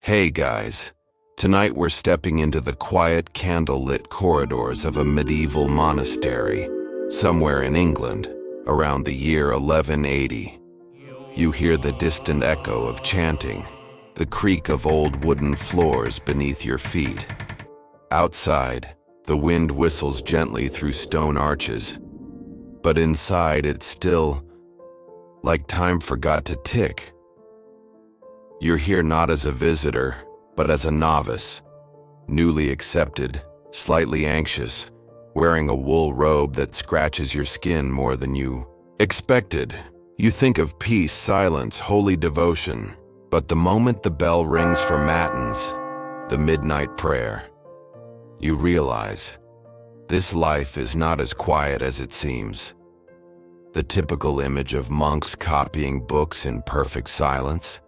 Hey guys, tonight we're stepping into the quiet candle-lit corridors of a medieval monastery, somewhere in England, around the year 1180. You hear the distant echo of chanting, the creak of old wooden floors beneath your feet. Outside, the wind whistles gently through stone arches, but inside it's still like time forgot to tick. You're here not as a visitor, but as a novice, newly accepted, slightly anxious, wearing a wool robe that scratches your skin more than you expected. You think of peace, silence, holy devotion, but the moment the bell rings for matins, the midnight prayer, you realize this life is not as quiet as it seems. The typical image of monks copying books in perfect silence?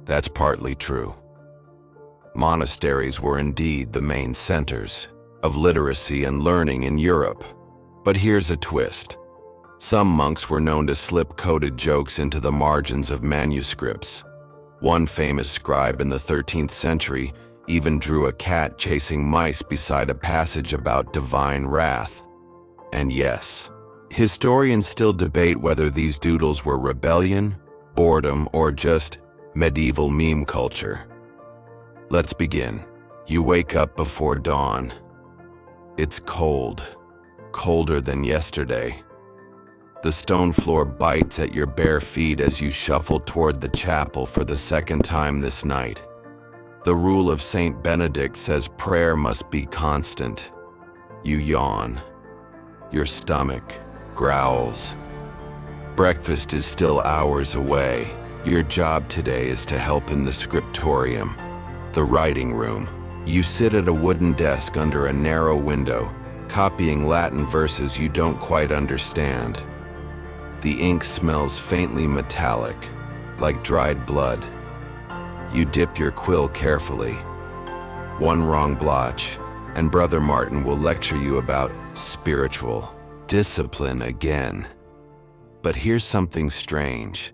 That's partly true. Monasteries were indeed the main centers of literacy and learning in Europe. But here's a twist. Some monks were known to slip coded jokes into the margins of manuscripts. One famous scribe in the 13th century even drew a cat chasing mice beside a passage about divine wrath. And yes, historians still debate whether these doodles were rebellion, boredom, or just medieval meme culture. Let's begin. You wake up before dawn. It's cold, colder than yesterday. The stone floor bites at your bare feet as you shuffle toward the chapel for the second time this night. The rule of Saint Benedict says prayer must be constant. You yawn. Your stomach growls. Breakfast is still hours away. Your job today is to help in the scriptorium, the writing room. You sit at a wooden desk under a narrow window, copying Latin verses you don't quite understand. The ink smells faintly metallic, like dried blood. You dip your quill carefully. One wrong blotch, and Brother Martin will lecture you about spiritual discipline again. But here's something strange.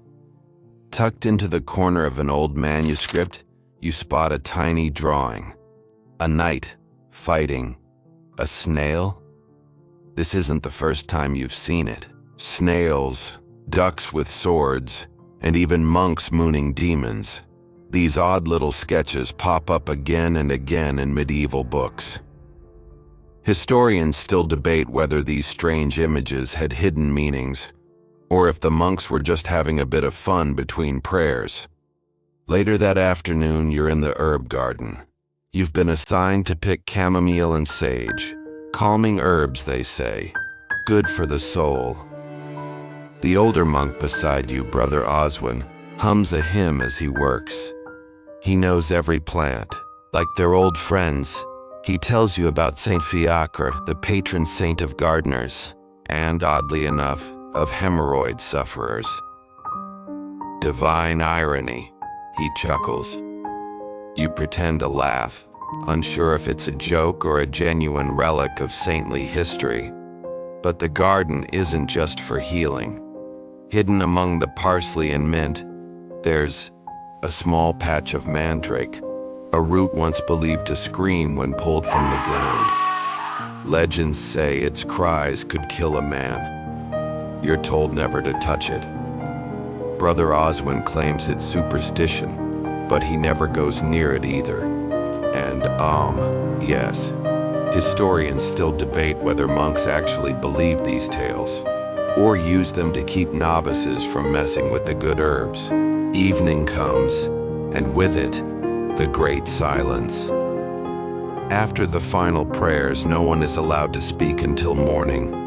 Tucked into the corner of an old manuscript, you spot a tiny drawing. A knight fighting a snail? This isn't the first time you've seen it. Snails, ducks with swords, and even monks mooning demons. These odd little sketches pop up again and again in medieval books. Historians still debate whether these strange images had hidden meanings, or if the monks were just having a bit of fun between prayers. Later that afternoon, you're in the herb garden. You've been assigned to pick chamomile and sage. Calming herbs, they say. Good for the soul. The older monk beside you, Brother Oswin, hums a hymn as he works. He knows every plant. Like they're old friends, he tells you about Saint Fiacre, the patron saint of gardeners, and, oddly enough, of hemorrhoid sufferers. Divine irony, he chuckles. You pretend to laugh, unsure if it's a joke or a genuine relic of saintly history. But the garden isn't just for healing. Hidden among the parsley and mint, there's a small patch of mandrake, a root once believed to scream when pulled from the ground. Legends say its cries could kill a man. You're told never to touch it. Brother Oswin claims it's superstition, but he never goes near it either. And, yes, historians still debate whether monks actually believe these tales, or use them to keep novices from messing with the good herbs. Evening comes, and with it, the great silence. After the final prayers, no one is allowed to speak until morning.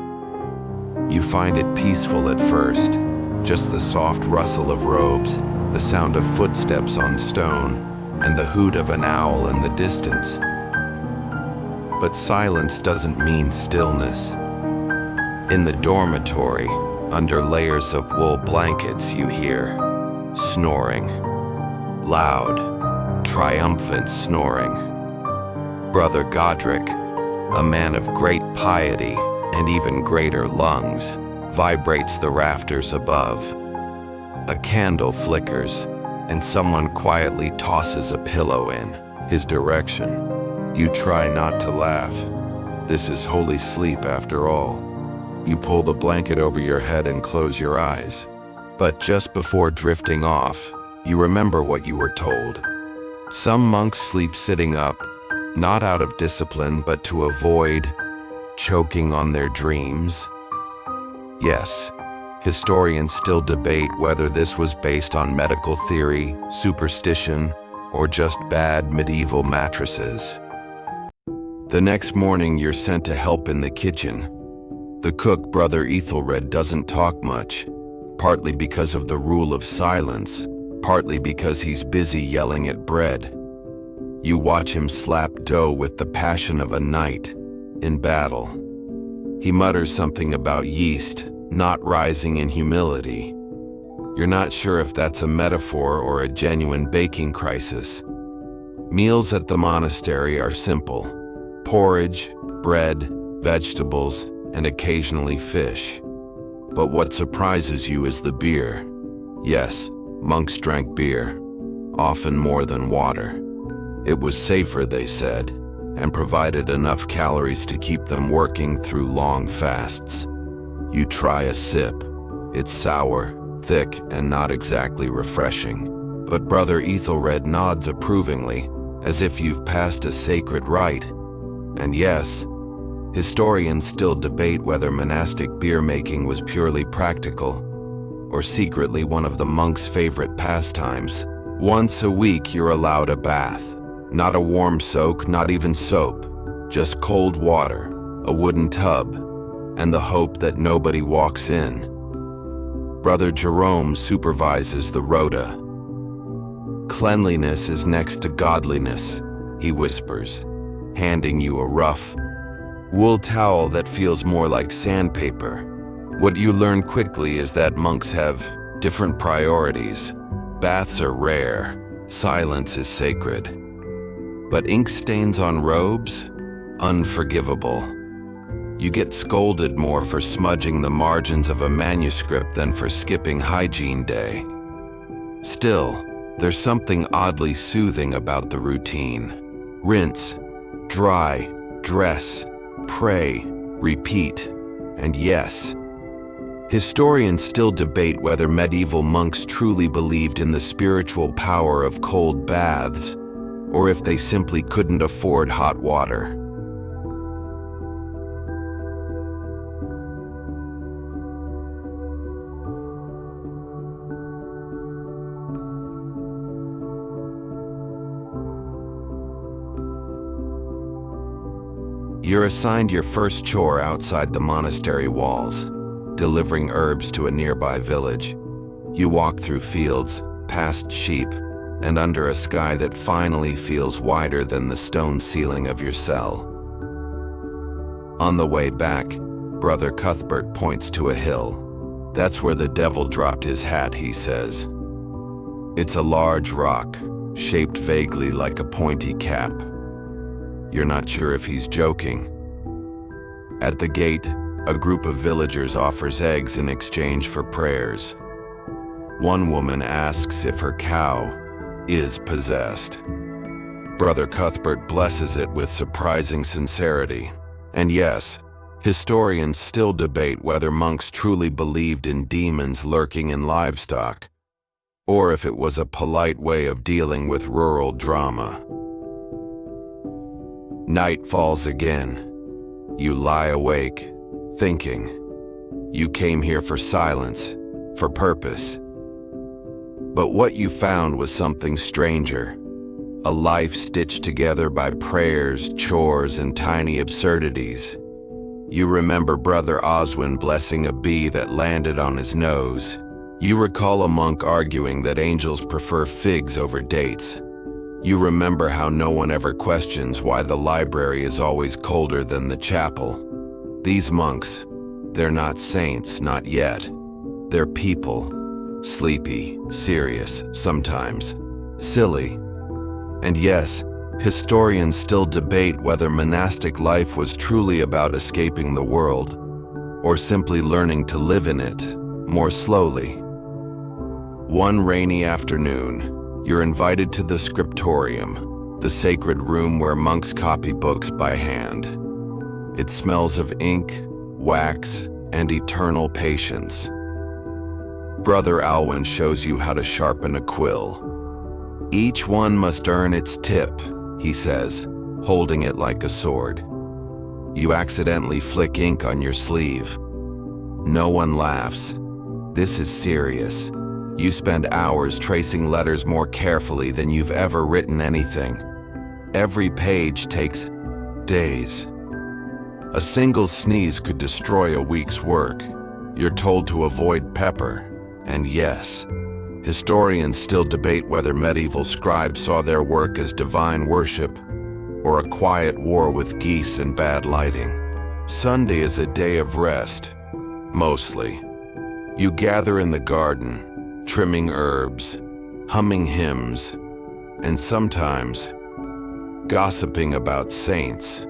You find it peaceful at first, just the soft rustle of robes, the sound of footsteps on stone, and the hoot of an owl in the distance. But silence doesn't mean stillness. In the dormitory, under layers of wool blankets, you hear snoring. Loud, triumphant snoring. Brother Godric, a man of great piety and even greater lungs, vibrates the rafters above. A candle flickers, and someone quietly tosses a pillow in his direction. You try not to laugh. This is holy sleep after all. You pull the blanket over your head and close your eyes. But just before drifting off, you remember what you were told. Some monks sleep sitting up, not out of discipline, but to avoid choking on their dreams. Yes, historians still debate whether this was based on medical theory, superstition, or just bad medieval mattresses. The next morning, you're sent to help in the kitchen. The cook, Brother Ethelred, doesn't talk much, partly because of the rule of silence, partly because he's busy yelling at bread. You watch him slap dough with the passion of a knight in battle. He mutters something about yeast not rising in humility. You're not sure if that's a metaphor or a genuine baking crisis. Meals at the monastery are simple: porridge, bread, vegetables, and occasionally fish. But what surprises you is the beer. Yes, monks drank beer, often more than water. It was safer, they said, and provided enough calories to keep them working through long fasts. You try a sip. It's sour, thick, and not exactly refreshing. But Brother Ethelred nods approvingly, as if you've passed a sacred rite. And yes, historians still debate whether monastic beer-making was purely practical, or secretly one of the monks' favorite pastimes. Once a week, you're allowed a bath. Not a warm soak, not even soap. Just cold water, a wooden tub, and the hope that nobody walks in. Brother Jerome supervises the rota. Cleanliness is next to godliness, he whispers, handing you a rough wool towel that feels more like sandpaper. What you learn quickly is that monks have different priorities. Baths are rare, silence is sacred. But ink stains on robes? Unforgivable. You get scolded more for smudging the margins of a manuscript than for skipping hygiene day. Still, there's something oddly soothing about the routine. Rinse, dry, dress, pray, repeat, and yes, historians still debate whether medieval monks truly believed in the spiritual power of cold baths, or if they simply couldn't afford hot water. You're assigned your first chore outside the monastery walls, delivering herbs to a nearby village. You walk through fields, past sheep, and under a sky that finally feels wider than the stone ceiling of your cell. On the way back, Brother Cuthbert points to a hill. That's where the devil dropped his hat, he says. It's a large rock, shaped vaguely like a pointy cap. You're not sure if he's joking. At the gate, a group of villagers offers eggs in exchange for prayers. One woman asks if her cow is possessed. Brother Cuthbert blesses it with surprising sincerity. And yes, historians still debate whether monks truly believed in demons lurking in livestock, or if it was a polite way of dealing with rural drama. Night falls again. You lie awake, thinking. You came here for silence, for purpose. But what you found was something stranger. A life stitched together by prayers, chores, and tiny absurdities. You remember Brother Oswin blessing a bee that landed on his nose. You recall a monk arguing that angels prefer figs over dates. You remember how no one ever questions why the library is always colder than the chapel. These monks, they're not saints, not yet. They're people. Sleepy, serious, sometimes silly. And yes, historians still debate whether monastic life was truly about escaping the world, or simply learning to live in it more slowly. One rainy afternoon, You're invited to the scriptorium, the sacred room where monks copy books by hand. It smells of ink, wax, and eternal patience. Brother Alwyn shows you how to sharpen a quill. Each one must earn its tip, he says, holding it like a sword. You accidentally flick ink on your sleeve. No one laughs. This is serious. You spend hours tracing letters more carefully than you've ever written anything. Every page takes days. A single sneeze could destroy a week's work. You're told to avoid pepper. And yes, historians still debate whether medieval scribes saw their work as divine worship or a quiet war with geese and bad lighting. Sunday is a day of rest, mostly. You gather in the garden, trimming herbs, humming hymns, and sometimes gossiping about saints.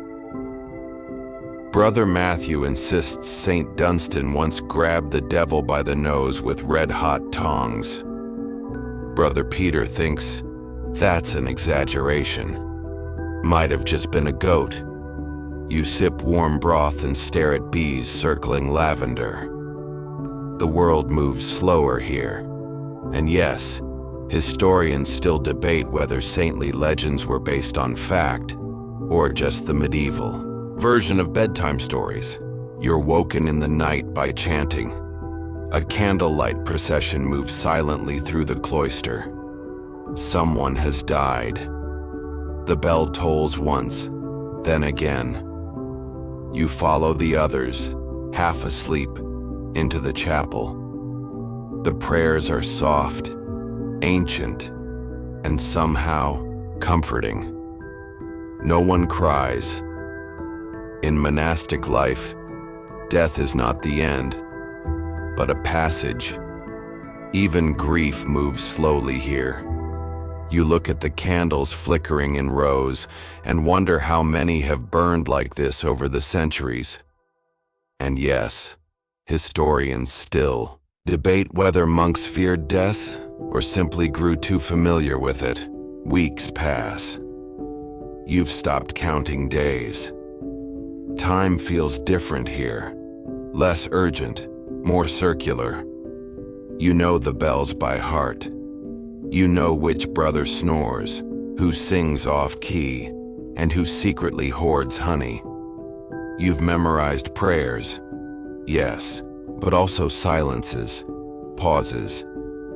Brother Matthew insists St. Dunstan once grabbed the devil by the nose with red-hot tongs. Brother Peter thinks that's an exaggeration. Might have just been a goat. You sip warm broth and stare at bees circling lavender. The world moves slower here. And yes, historians still debate whether saintly legends were based on fact or just the medieval version of bedtime stories. You're woken in the night by chanting. A candlelight procession moves silently through the cloister. Someone has died. The bell tolls once, then again. You follow the others, half asleep, into the chapel. The prayers are soft, ancient, and somehow comforting. No one cries. In monastic life, death is not the end, but a passage. Even grief moves slowly here. You look at the candles flickering in rows and wonder how many have burned like this over the centuries. And yes, historians still debate whether monks feared death or simply grew too familiar with it. Weeks pass. You've stopped counting days. Time feels different here, less urgent, more circular. You know the bells by heart. You know which brother snores, who sings off-key, and who secretly hoards honey. You've memorized prayers, yes, but also silences, pauses,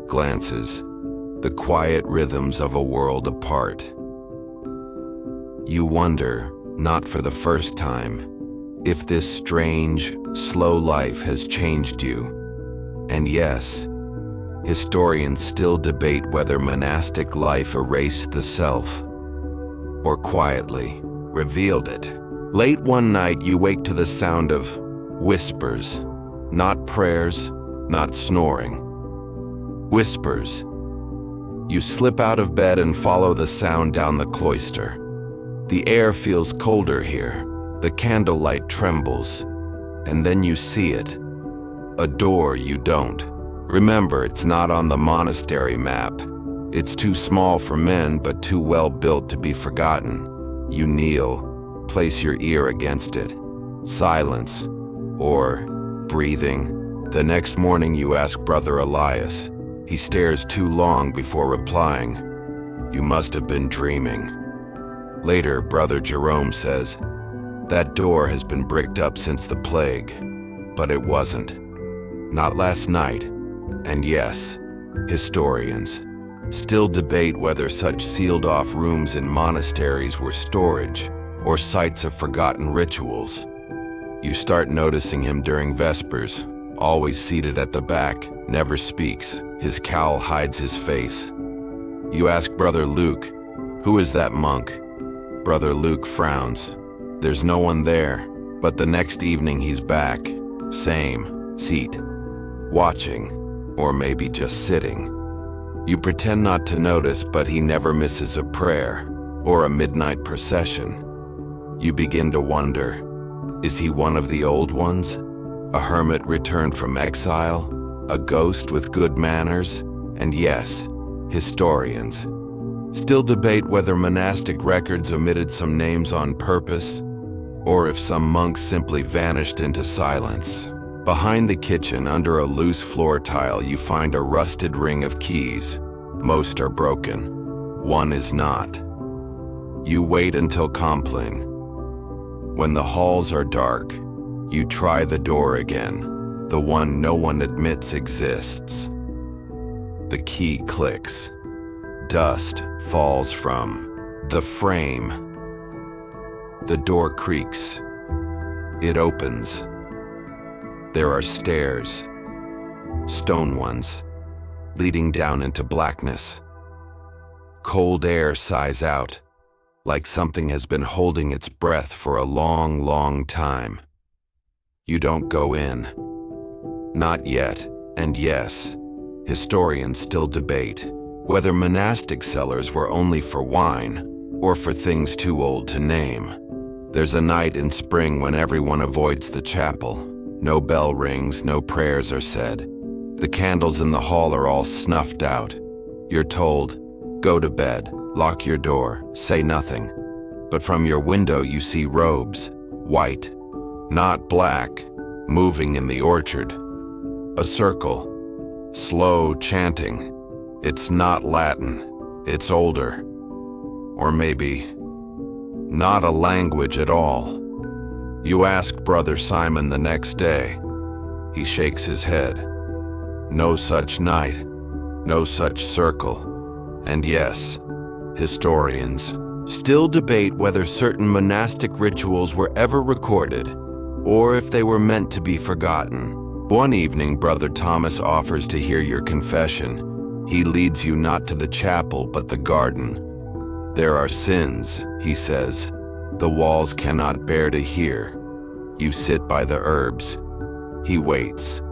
glances, the quiet rhythms of a world apart. You wonder, not for the first time, if this strange, slow life has changed you. And yes, historians still debate whether monastic life erased the self or quietly revealed it. Late one night, you wake to the sound of whispers, not prayers, not snoring. Whispers. You slip out of bed and follow the sound down the cloister. The air feels colder here. The candlelight trembles, and then you see it. A door you don't. Remember, it's not on the monastery map. It's too small for men, but too well built to be forgotten. You kneel, place your ear against it. Silence, or breathing. The next morning you ask Brother Elias. He stares too long before replying. You must have been dreaming. Later, Brother Jerome says, that door has been bricked up since the plague, but it wasn't. Not last night. And yes, historians still debate whether such sealed-off rooms in monasteries were storage or sites of forgotten rituals. You start noticing him during Vespers, always seated at the back, never speaks. His cowl hides his face. You ask Brother Luke, who is that monk? Brother Luke frowns. There's no one there, but the next evening he's back. Same seat. Watching, or maybe just sitting. You pretend not to notice, but he never misses a prayer or a midnight procession. You begin to wonder, is he one of the old ones? A hermit returned from exile? A ghost with good manners? And yes, Historians still debate whether monastic records omitted some names on purpose, or if some monks simply vanished into silence. Behind the kitchen, under a loose floor tile, you find a rusted ring of keys. Most are broken. One is not. You wait until compline. When the halls are dark, you try the door again, the one no one admits exists. The key clicks. Dust falls from the frame. The door creaks. It opens. There are stairs, stone ones, leading down into blackness. Cold air sighs out, like something has been holding its breath for a long, long time. You don't go in. Not yet, and yes, historians still debate whether monastic cellars were only for wine or for things too old to name. There's a night in spring when everyone avoids the chapel. No bell rings, no prayers are said. The candles in the hall are all snuffed out. You're told, go to bed, lock your door, say nothing. But from your window you see robes, white, not black, moving in the orchard. A circle, slow chanting. It's not Latin, it's older. Or maybe not a language at all. You ask Brother Simon the next day. He shakes his head. No such night, no such circle. And yes, historians still debate whether certain monastic rituals were ever recorded, or if they were meant to be forgotten. One evening, Brother Thomas offers to hear your confession. He leads you not to the chapel, but the garden. There are sins, he says, the walls cannot bear to hear. You sit by the herbs. He waits,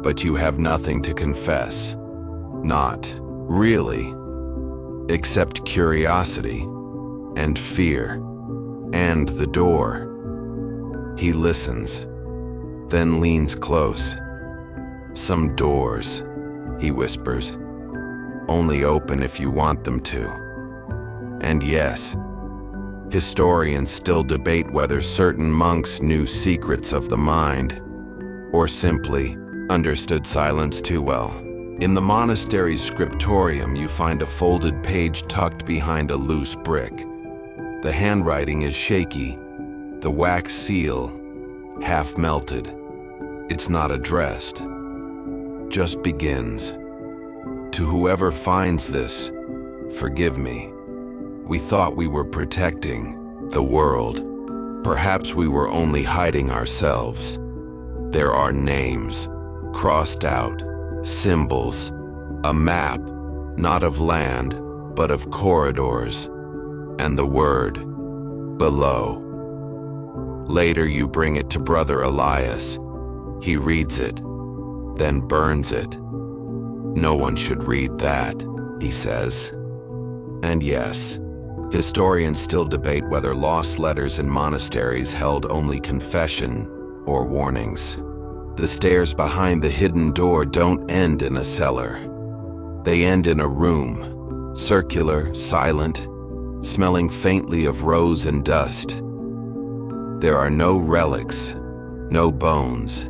but you have nothing to confess. Not really, except curiosity and fear and the door. He listens, then leans close. Some doors, he whispers, only open if you want them to. And yes, historians still debate whether certain monks knew secrets of the mind, or simply understood silence too well. In the monastery's scriptorium, you find a folded page tucked behind a loose brick. The handwriting is shaky, the wax seal half melted. It's not addressed, just begins. To whoever finds this, forgive me. We thought we were protecting the world. Perhaps we were only hiding ourselves. There are names, crossed out, symbols, a map, not of land, but of corridors, and the word, below. Later you bring it to Brother Elias. He reads it, then burns it. No one should read that, he says. And yes, historians still debate whether lost letters in monasteries held only confession or warnings. The stairs behind the hidden door don't end in a cellar. They end in a room, circular, silent, smelling faintly of rose and dust. There are no relics, no bones,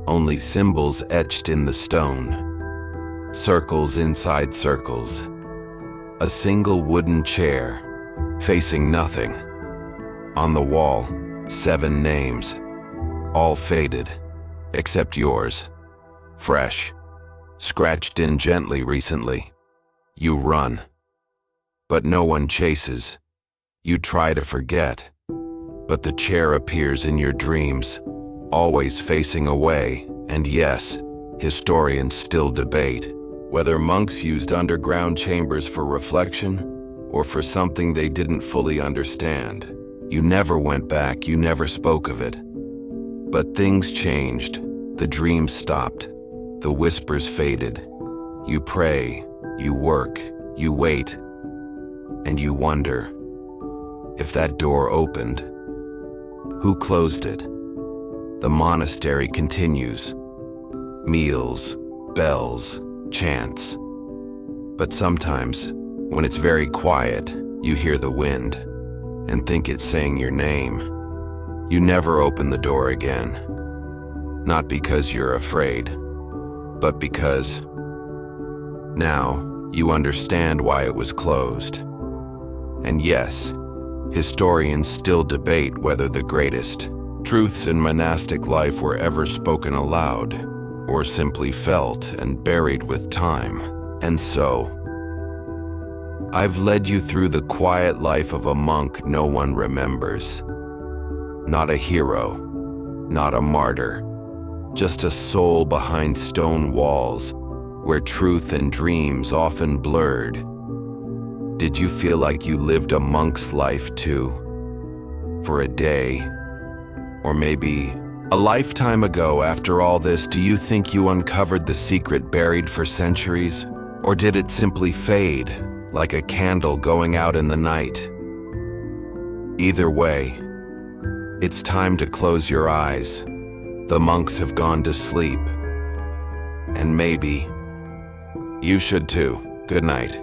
only symbols etched in the stone. Circles inside circles. A single wooden chair, facing nothing. On the wall, 7 names, all faded, except yours. Fresh, scratched in gently recently. You run, but no one chases. You try to forget, but the chair appears in your dreams, always facing away. And yes, historians still debate whether monks used underground chambers for reflection or for something they didn't fully understand. You never went back, you never spoke of it. But things changed. The dreams stopped. The whispers faded. You pray, you work, you wait, and you wonder if that door opened. Who closed it? The monastery continues. Meals, bells, chants. But sometimes, when it's very quiet, you hear the wind and think it's saying your name. You never open the door again. Not because you're afraid, but because now you understand why it was closed. And yes, historians still debate whether the greatest truths in monastic life were ever spoken aloud, or simply felt and buried with time. And so, I've led you through the quiet life of a monk no one remembers. Not a hero, not a martyr, just a soul behind stone walls, where truth and dreams often blurred. Did you feel like you lived a monk's life too? For a day? Or maybe a lifetime ago? After all this, do you think you uncovered the secret buried for centuries? Or did it simply fade, like a candle going out in the night? Either way, it's time to close your eyes. The monks have gone to sleep. And maybe you should too. Good night.